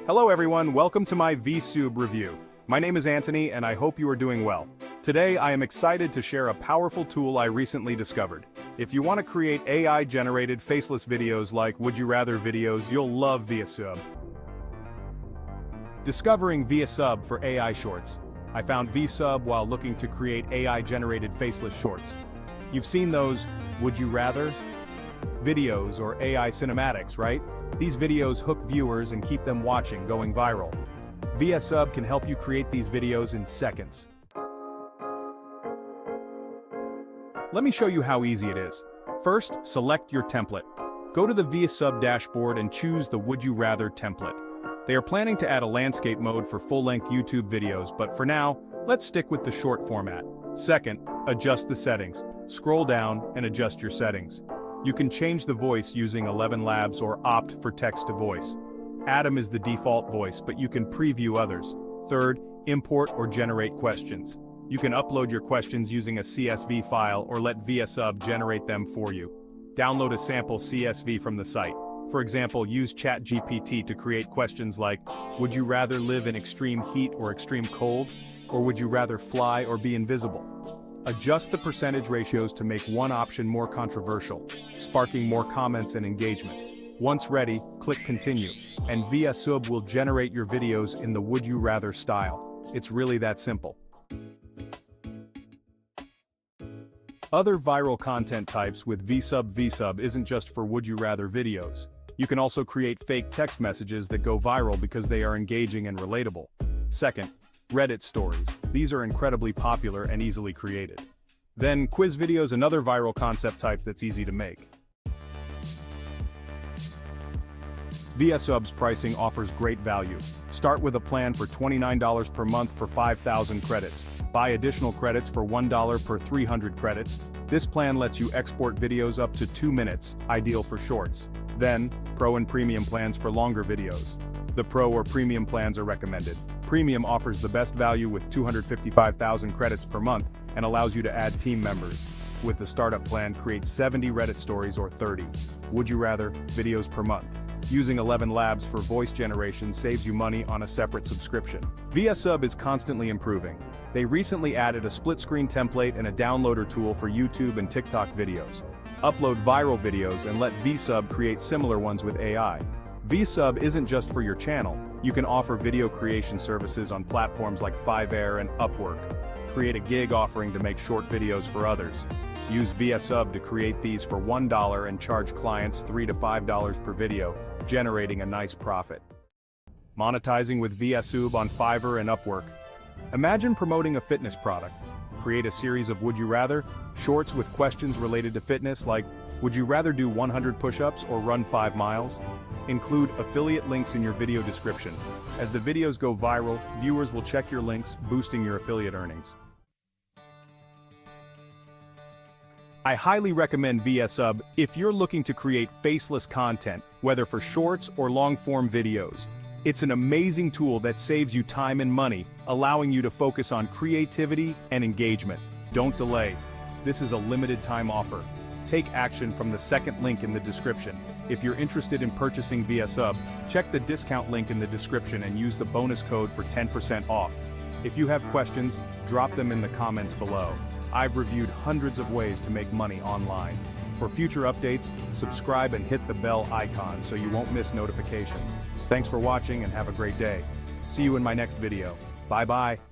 Hello everyone, welcome to my Vsub review. My name is Anthony and I hope you are doing well. Today I am excited to share a powerful tool I recently discovered. If you want to create AI-generated faceless videos like Would You Rather videos, you'll love Vsub. Discovering Vsub for AI shorts. I found Vsub while looking to create AI-generated faceless shorts. You've seen those Would You Rather videos or AI cinematics, right? These videos hook viewers and keep them watching, going viral. Vsub can help you create these videos in seconds. Let me show you how easy it is. First, select your template. Go to the Vsub dashboard and choose the Would You Rather template. They are planning to add a landscape mode for full-length YouTube videos, but for now, let's stick with the short format. Second, adjust the settings. Scroll down and adjust your settings. You can change the voice using 11 Labs or opt for text-to-voice. Adam is the default voice, but you can preview others. Third, import or generate questions. You can upload your questions using a CSV file or let Vsub generate them for you. Download a sample CSV from the site. For example, use ChatGPT to create questions like, would you rather live in extreme heat or extreme cold? Or would you rather fly or be invisible? Adjust the percentage ratios to make one option more controversial, sparking more comments and engagement. Once ready, click Continue, and Vsub will generate your videos in the Would You Rather style. It's really that simple. Other viral content types with Vsub isn't just for Would You Rather videos. You can also create fake text messages that go viral because they are engaging and relatable. Second, Reddit stories. These are incredibly popular and easily created. Then, quiz videos, another viral concept type that's easy to make. Vsub's pricing offers great value. Start with a plan for $29 per month for 5,000 credits. Buy additional credits for $1 per 300 credits. This plan lets you export videos up to 2 minutes, ideal for shorts. Then, Pro and Premium plans for longer videos. The Pro or Premium plans are recommended. Premium offers the best value with 255,000 credits per month and allows you to add team members. With the startup plan, create 70 Reddit stories or 30 Would You Rather videos per month. Using 11 Labs for voice generation saves you money on a separate subscription. Vsub is constantly improving. They recently added a split-screen template and a downloader tool for YouTube and TikTok videos. Upload viral videos and let Vsub create similar ones with AI. Vsub isn't just for your channel. You can offer video creation services on platforms like Fiverr and Upwork. Create a gig offering to make short videos for others. Use Vsub to create these for $1 and charge clients $3 to $5 per video, generating a nice profit. Monetizing with Vsub on Fiverr and Upwork. Imagine promoting a fitness product. Create a series of Would You Rather shorts with questions related to fitness like, would you rather do 100 push-ups or run 5 miles? Include affiliate links in your video description. As the videos go viral, viewers will check your links, boosting your affiliate earnings. I highly recommend Vsub if you're looking to create faceless content, whether for shorts or long-form videos. It's an amazing tool that saves you time and money, allowing you to focus on creativity and engagement. Don't delay. This is a limited-time offer. Take action from the second link in the description. If you're interested in purchasing Vsub, check the discount link in the description and use the bonus code for 10% off. If you have questions, drop them in the comments below. I've reviewed hundreds of ways to make money online. For future updates, subscribe and hit the bell icon so you won't miss notifications. Thanks for watching and have a great day. See you in my next video. Bye-bye.